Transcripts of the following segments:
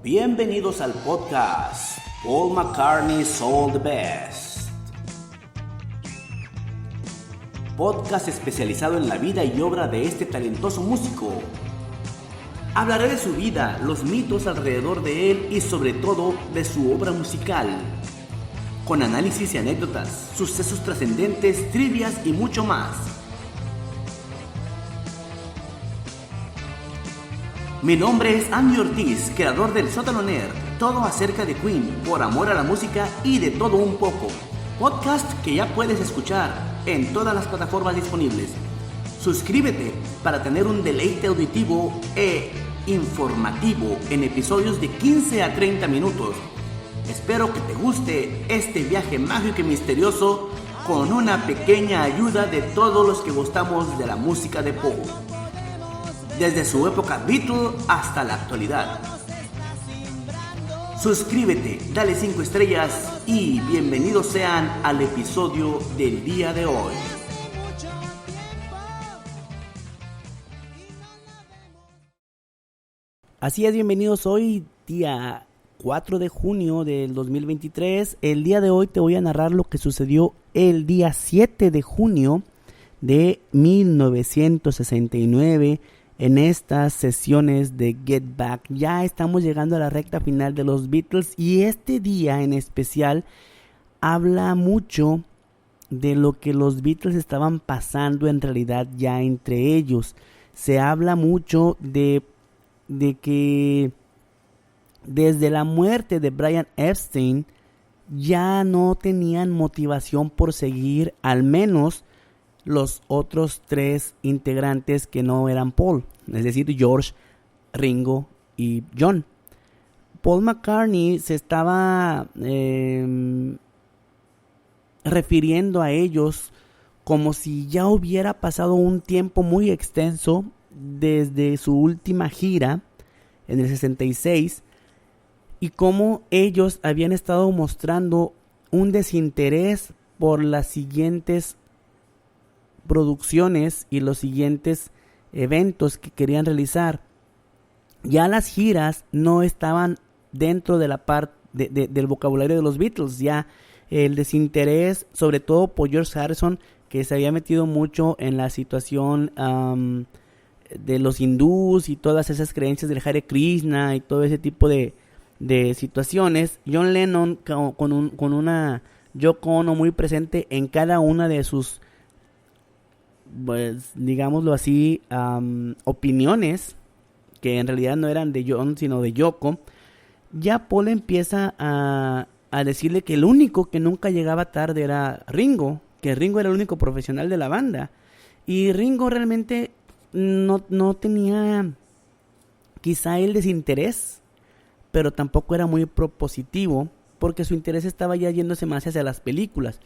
Bienvenidos al podcast Paul McCartney's All the Best. Podcast especializado en la vida y obra de este talentoso músico. Hablaré de su vida, los mitos alrededor de él y sobre todo de su obra musical. Con análisis y anécdotas, sucesos trascendentes, trivias y mucho más. Mi nombre es Andy Ortiz, creador del Sótano Nerd, todo acerca de Queen, por amor a la música y de todo un poco. Podcast que ya puedes escuchar en todas las plataformas disponibles. Suscríbete para tener un deleite auditivo e informativo en episodios de 15 a 30 minutos. Espero que te guste este viaje mágico y misterioso con una pequeña ayuda de todos los que gustamos de la música de Paul. Desde su época Beatle hasta la actualidad. Suscríbete, dale 5 estrellas y bienvenidos sean al episodio del día de hoy. Así es, bienvenidos hoy, día 4 de junio del 2023. El día de hoy te voy a narrar lo que sucedió el día 7 de junio de 1969. En estas sesiones de Get Back. Ya estamos llegando a la recta final de los Beatles y este día en especial habla mucho de lo que los Beatles estaban pasando en realidad ya entre ellos. Se habla mucho de que desde la muerte de Brian Epstein ya no tenían motivación por seguir, al menos los otros 3 integrantes que no eran Paul, es decir, George, Ringo y John. Paul McCartney se estaba refiriendo a ellos como si ya hubiera pasado un tiempo muy extenso desde su última gira en el 66 y cómo ellos habían estado mostrando un desinterés por las siguientes producciones y los siguientes eventos que querían realizar. Ya las giras no estaban dentro de la parte del vocabulario de los Beatles. Ya el desinterés, sobre todo por George Harrison, que se había metido mucho en la situación de los hindús y todas esas creencias del Hare Krishna y todo ese tipo de situaciones. John Lennon con una Yoko Ono muy presente en cada una de sus, pues digámoslo así, opiniones que en realidad no eran de John sino de Yoko. Ya Paul empieza a decirle que el único que nunca llegaba tarde era Ringo, que Ringo era el único profesional de la banda, y Ringo realmente no tenía quizá el desinterés, pero tampoco era muy propositivo, porque su interés estaba ya yéndose más hacia las películas.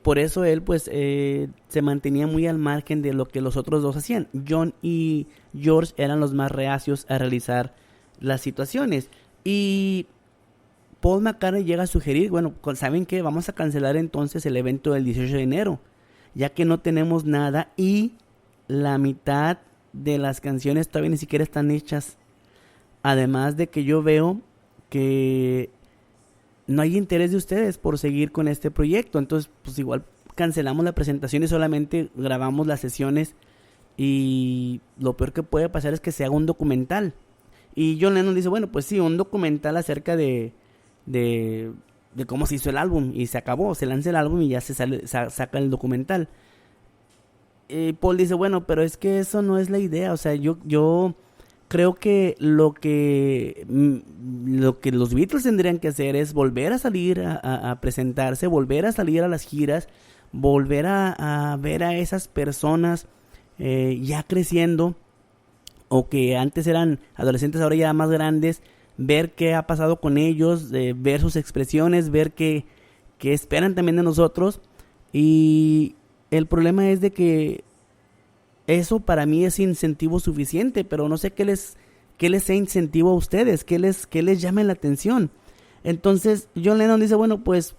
Por eso él pues se mantenía muy al margen de lo que los otros dos hacían. John y George eran los más reacios a realizar las situaciones. Y Paul McCartney llega a sugerir, bueno, ¿saben qué? Vamos a cancelar entonces el evento del 18 de enero, ya que no tenemos nada y la mitad de las canciones todavía ni siquiera están hechas. Además de que yo veo que no hay interés de ustedes por seguir con este proyecto. Entonces, pues igual cancelamos la presentación y solamente grabamos las sesiones. Y lo peor que puede pasar es que se haga un documental. Y John Lennon dice, bueno, pues sí, un documental acerca de cómo se hizo el álbum. Y se acabó, se lanza el álbum y ya se saca el documental. Paul dice, bueno, pero es que eso no es la idea. O sea, yo creo que lo que los Beatles tendrían que hacer es volver a salir a presentarse, volver a salir a las giras, volver a ver a esas personas ya creciendo o que antes eran adolescentes, ahora ya más grandes, ver qué ha pasado con ellos, ver sus expresiones, ver qué esperan también de nosotros. Y el problema es de que eso para mí es incentivo suficiente, pero no sé qué les sea incentivo a ustedes, qué les llame la atención. Entonces John Lennon dice, bueno, pues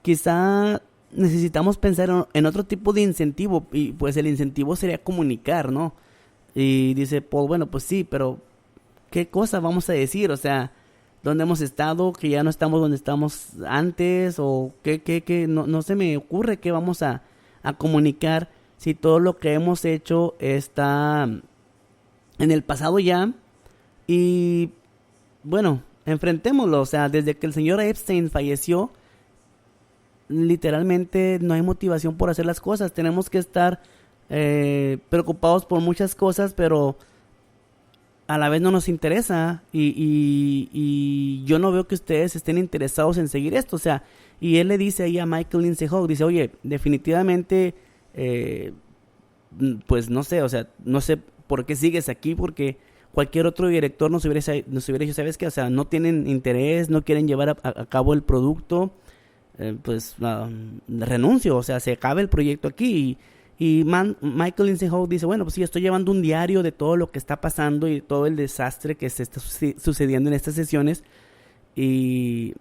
quizá necesitamos pensar en otro tipo de incentivo, y pues el incentivo sería comunicar, ¿no? Y dice Paul, bueno, pues sí, pero ¿qué cosa vamos a decir? O sea, ¿dónde hemos estado? ¿Que ya no estamos donde estamos antes? ¿O qué? No se me ocurre qué vamos a comunicar si todo lo que hemos hecho está en el pasado ya. Y bueno, enfrentémoslo. O sea, desde que el señor Epstein falleció, literalmente no hay motivación por hacer las cosas. Tenemos que estar preocupados por muchas cosas, pero a la vez no nos interesa y yo no veo que ustedes estén interesados en seguir esto. O sea, y él le dice ahí a Michael Lindsay Hogg, dice, oye, definitivamente, pues no sé, o sea, no sé por qué sigues aquí, porque cualquier otro director nos hubiera dicho, ¿sabes qué? O sea, no tienen interés, no quieren llevar a cabo el producto, pues renuncio, o sea, se acaba el proyecto aquí. Y Michael Lindsay Hogg dice, bueno, pues sí, estoy llevando un diario de todo lo que está pasando y todo el desastre que se está sucediendo en estas sesiones. Y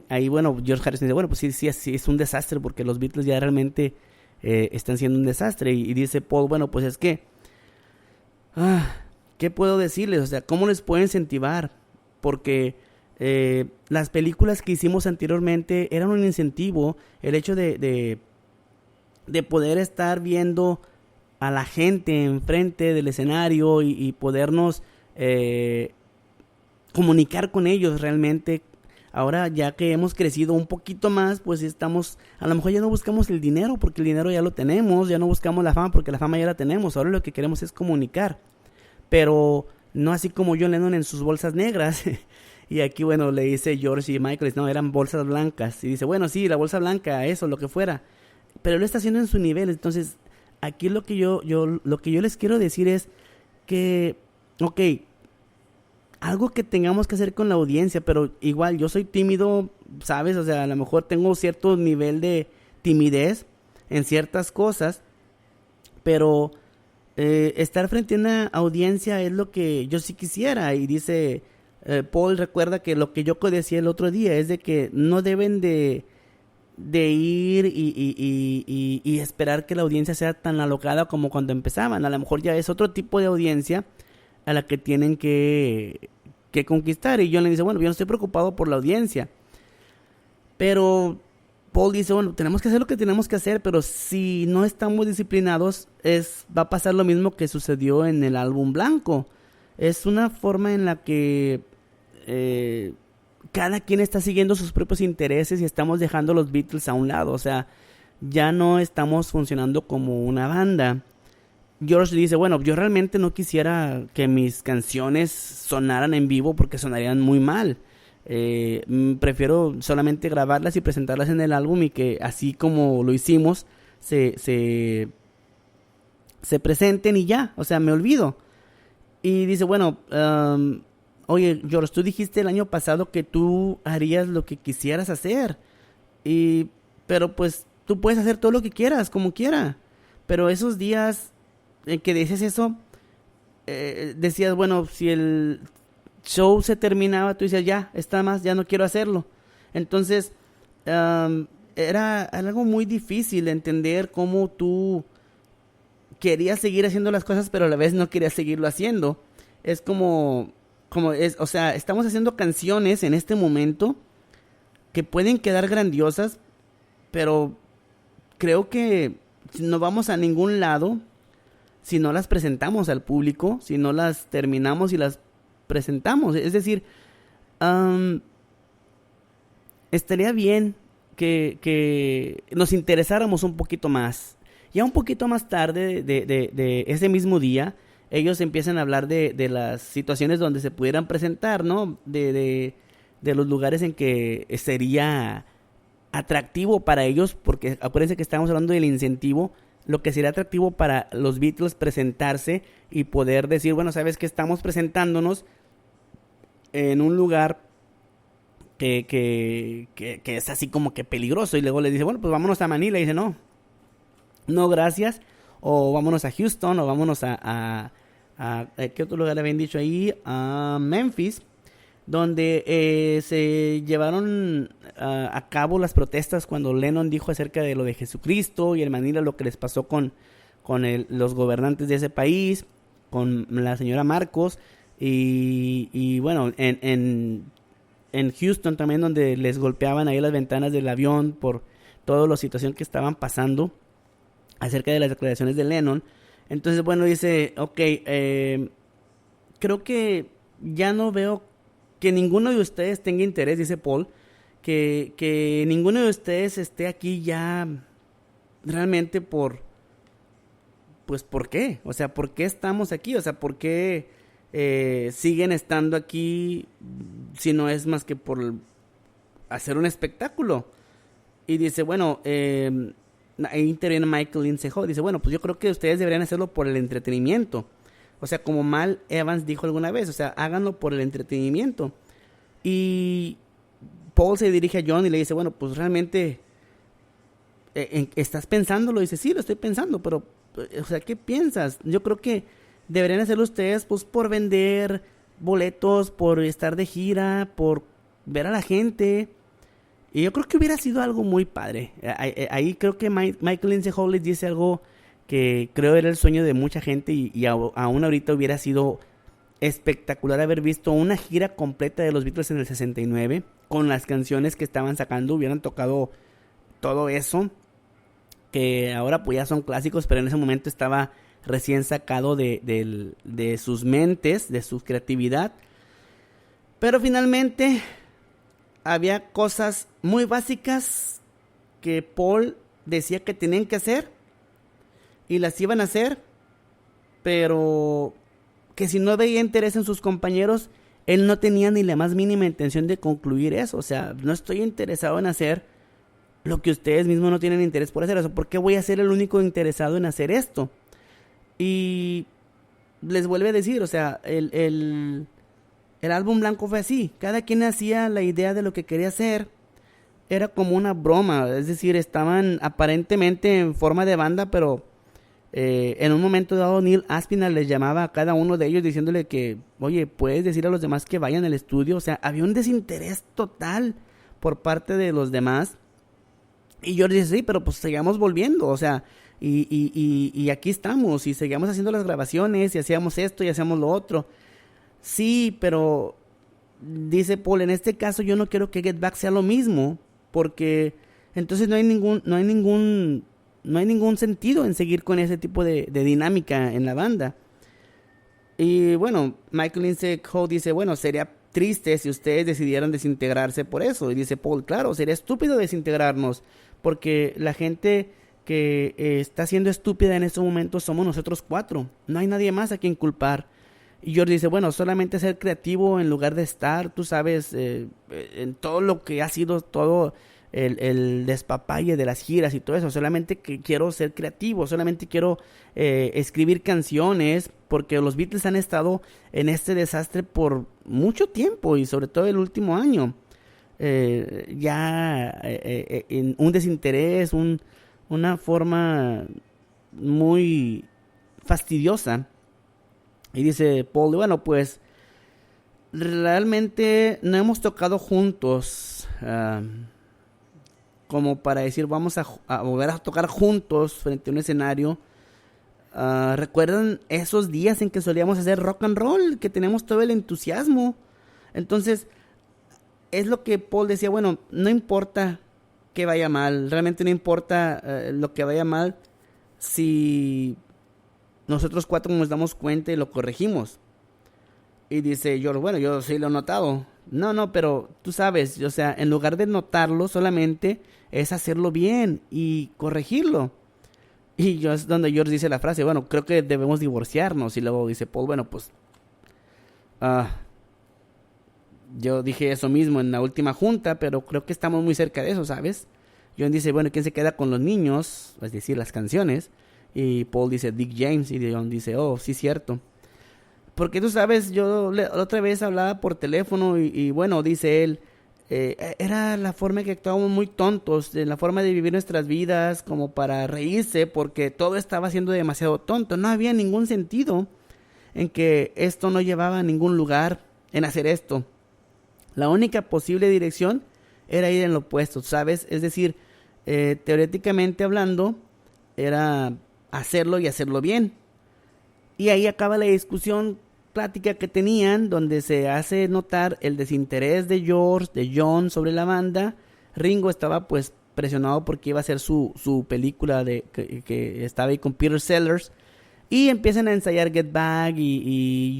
ahí, bueno, George Harrison dice, bueno, pues sí, es un desastre porque los Beatles ya realmente están siendo un desastre. Y dice Paul, bueno, pues es que, ¿qué puedo decirles? O sea, ¿cómo les puedo incentivar? Porque las películas que hicimos anteriormente eran un incentivo. El hecho de poder estar viendo a la gente enfrente del escenario y podernos comunicar con ellos realmente. Ahora ya que hemos crecido un poquito más, pues estamos, a lo mejor ya no buscamos el dinero porque el dinero ya lo tenemos, ya no buscamos la fama porque la fama ya la tenemos, ahora lo que queremos es comunicar, pero no así como John Lennon en sus bolsas negras. Y aquí, bueno, le dice George y Michael, no, eran bolsas blancas, y dice, bueno, sí, la bolsa blanca, eso, lo que fuera, pero lo está haciendo en su nivel. Entonces aquí lo que yo les quiero decir es que, ok, algo que tengamos que hacer con la audiencia, pero igual yo soy tímido, ¿sabes? O sea, a lo mejor tengo cierto nivel de timidez en ciertas cosas, pero estar frente a una audiencia es lo que yo sí quisiera. Y dice Paul, recuerda que lo que yo decía el otro día es de que no deben de ir y esperar que la audiencia sea tan alocada como cuando empezaban. A lo mejor ya es otro tipo de audiencia a la que tienen que conquistar. Y John le dice, bueno, yo no estoy preocupado por la audiencia, pero Paul dice, bueno, tenemos que hacer lo que tenemos que hacer, pero si no estamos disciplinados, va a pasar lo mismo que sucedió en el álbum blanco. Es una forma en la que cada quien está siguiendo sus propios intereses y estamos dejando los Beatles a un lado. O sea, ya no estamos funcionando como una banda. George dice, bueno, yo realmente no quisiera que mis canciones sonaran en vivo porque sonarían muy mal. Prefiero solamente grabarlas y presentarlas en el álbum y que así como lo hicimos se presenten y ya, o sea, me olvido. Y dice, bueno, oye, George, tú dijiste el año pasado que tú harías lo que quisieras hacer, pero pues tú puedes hacer todo lo que quieras, como quiera, pero esos días en que dices eso, decías, bueno, si el show se terminaba, tú dices, ya, está más, ya no quiero hacerlo. Entonces, era algo muy difícil entender cómo tú querías seguir haciendo las cosas, pero a la vez no querías seguirlo haciendo. Es o sea, estamos haciendo canciones en este momento que pueden quedar grandiosas, pero creo que no vamos a ningún lado si no las presentamos al público, si no las terminamos y las presentamos. Es decir, estaría bien que nos interesáramos un poquito más. Ya un poquito más tarde de ese mismo día, ellos empiezan a hablar de las situaciones donde se pudieran presentar, ¿no? De los lugares en que sería atractivo para ellos, porque acuérdense que estamos hablando del incentivo, lo que sería atractivo para los Beatles presentarse y poder decir, bueno, sabes que estamos presentándonos en un lugar que es así como que peligroso. Y luego le dice, bueno, pues vámonos a Manila. Y dice, no gracias, o vámonos a Houston, o vámonos a ¿qué otro lugar le habían dicho ahí? A Memphis, donde se llevaron a cabo las protestas cuando Lennon dijo acerca de lo de Jesucristo, y en Manila lo que les pasó con los gobernantes de ese país, con la señora Marcos. Y bueno, en Houston también, donde les golpeaban ahí las ventanas del avión por toda la situación que estaban pasando acerca de las declaraciones de Lennon. Entonces, bueno, dice, ok, creo que ya no veo que ninguno de ustedes tenga interés, dice Paul, que ninguno de ustedes esté aquí ya realmente pues, ¿por qué? O sea, ¿por qué estamos aquí? O sea, ¿por qué siguen estando aquí si no es más que por hacer un espectáculo? Y dice, bueno, ahí interviene Michael Lindsay Hall. Dice, bueno, pues yo creo que ustedes deberían hacerlo por el entretenimiento. O sea, como Mal Evans dijo alguna vez, o sea, háganlo por el entretenimiento. Y Paul se dirige a John y le dice, bueno, pues realmente, ¿estás pensándolo? Dice, sí, lo estoy pensando, pero, o sea, ¿qué piensas? Yo creo que deberían hacerlo ustedes, pues, por vender boletos, por estar de gira, por ver a la gente. Y yo creo que hubiera sido algo muy padre. Ahí creo que Michael Lindsay Hall les dice algo que creo era el sueño de mucha gente y aún ahorita hubiera sido espectacular haber visto una gira completa de los Beatles en el 69 con las canciones que estaban sacando, hubieran tocado todo eso, que ahora pues ya son clásicos, pero en ese momento estaba recién sacado de sus mentes, de su creatividad. Pero finalmente había cosas muy básicas que Paul decía que tenían que hacer y las iban a hacer, pero que si no veía interés en sus compañeros, él no tenía ni la más mínima intención de concluir eso. O sea, no estoy interesado en hacer lo que ustedes mismos no tienen interés por hacer. O sea, ¿por qué voy a ser el único interesado en hacer esto? Y les vuelve a decir, o sea, el álbum blanco fue así. Cada quien hacía la idea de lo que quería hacer. Era como una broma. Es decir, estaban aparentemente en forma de banda, pero en un momento dado Neil Aspinall les llamaba a cada uno de ellos diciéndole que, oye, puedes decir a los demás que vayan al estudio. O sea, había un desinterés total por parte de los demás. Y George dice, sí, pero pues sigamos volviendo, o sea, y aquí estamos, y seguíamos haciendo las grabaciones, y hacíamos esto, y hacíamos lo otro. Sí, pero dice Paul, en este caso yo no quiero que Get Back sea lo mismo, porque entonces no hay ningún sentido en seguir con ese tipo de dinámica en la banda. Y bueno, Michael Lindsay Hall dice, bueno, sería triste si ustedes decidieran desintegrarse por eso. Y dice Paul, claro, sería estúpido desintegrarnos, porque la gente que está siendo estúpida en estos momentos somos nosotros cuatro. No hay nadie más a quien culpar. Y George dice, bueno, solamente ser creativo en lugar de estar, tú sabes, en todo lo que ha sido todo el despapalle de las giras y todo eso. Solamente que quiero ser creativo, solamente quiero escribir canciones, porque los Beatles han estado en este desastre por mucho tiempo y sobre todo el último año. En un desinterés, una forma muy fastidiosa. Y dice Paul, bueno, pues realmente no hemos tocado juntos como para decir vamos a volver a tocar juntos frente a un escenario. ¿Recuerdan esos días en que solíamos hacer rock and roll? Que teníamos todo el entusiasmo. Entonces, es lo que Paul decía, bueno, no importa que vaya mal, realmente no importa lo que vaya mal si nosotros cuatro nos damos cuenta y lo corregimos. Y dice George, bueno, yo sí lo he notado. No, pero tú sabes, o sea, en lugar de notarlo solamente es hacerlo bien y corregirlo. Y yo es donde George dice la frase, bueno, creo que debemos divorciarnos. Y luego dice Paul, bueno, pues yo dije eso mismo en la última junta, pero creo que estamos muy cerca de eso, ¿sabes? John dice, bueno, ¿quién se queda con los niños? Es decir, las canciones. Y Paul dice, Dick James. Y John dice, oh, sí, cierto. Porque tú sabes, yo otra vez hablaba por teléfono y bueno, dice él, era la forma en que actuábamos muy tontos, en la forma de vivir nuestras vidas como para reírse, porque todo estaba siendo demasiado tonto. No había ningún sentido en que esto no llevaba a ningún lugar en hacer esto. La única posible dirección era ir en lo opuesto, ¿sabes? Es decir, teóricamente hablando, era hacerlo y hacerlo bien. Y ahí acaba la discusión plática que tenían donde se hace notar el desinterés de George, de John sobre la banda. Ringo estaba pues presionado porque iba a ser su película que estaba ahí con Peter Sellers. Y empiezan a ensayar Get Back y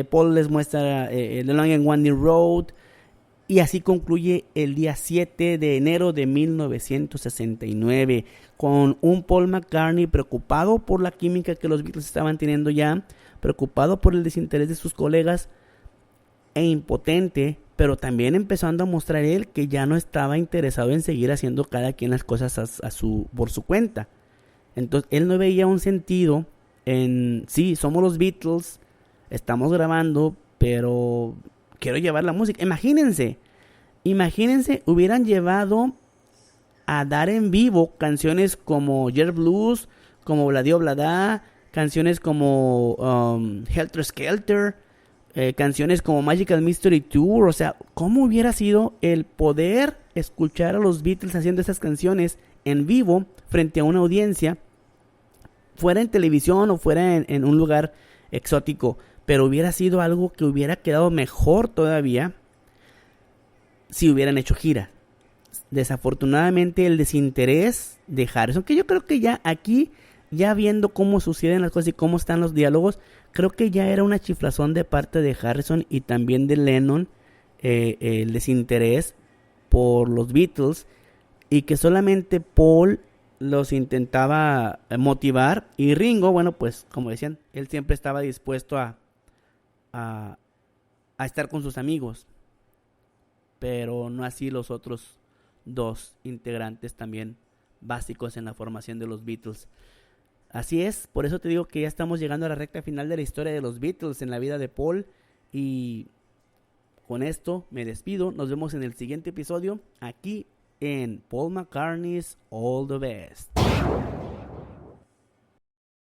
Paul les muestra The Long and Winding Road. Y así concluye el día 7 de enero de 1969 con un Paul McCartney preocupado por la química que los Beatles estaban teniendo ya, preocupado por el desinterés de sus colegas e impotente, pero también empezando a mostrar él que ya no estaba interesado en seguir haciendo cada quien las cosas por su cuenta. Entonces él no veía un sentido en, sí, somos los Beatles, estamos grabando, pero quiero llevar la música. Imagínense, hubieran llevado a dar en vivo canciones como Jet Blues, como Bladio Bladá, canciones como Helter Skelter, canciones como Magical Mystery Tour. O sea, ¿cómo hubiera sido el poder escuchar a los Beatles haciendo esas canciones en vivo frente a una audiencia, fuera en televisión o fuera en un lugar exótico? Pero hubiera sido algo que hubiera quedado mejor todavía si hubieran hecho gira. Desafortunadamente el desinterés de Harrison, que yo creo que ya aquí, ya viendo cómo suceden las cosas y cómo están los diálogos, creo que ya era una chiflazón de parte de Harrison y también de Lennon, el desinterés por los Beatles, y que solamente Paul los intentaba motivar, y Ringo, bueno, pues como decían, él siempre estaba dispuesto a estar con sus amigos, pero no así los otros dos integrantes también básicos en la formación de los Beatles. Así es, por eso te digo que ya estamos llegando a la recta final de la historia de los Beatles en la vida de Paul, y con esto me despido. Nos vemos en el siguiente episodio aquí en Paul McCartney's All the Best.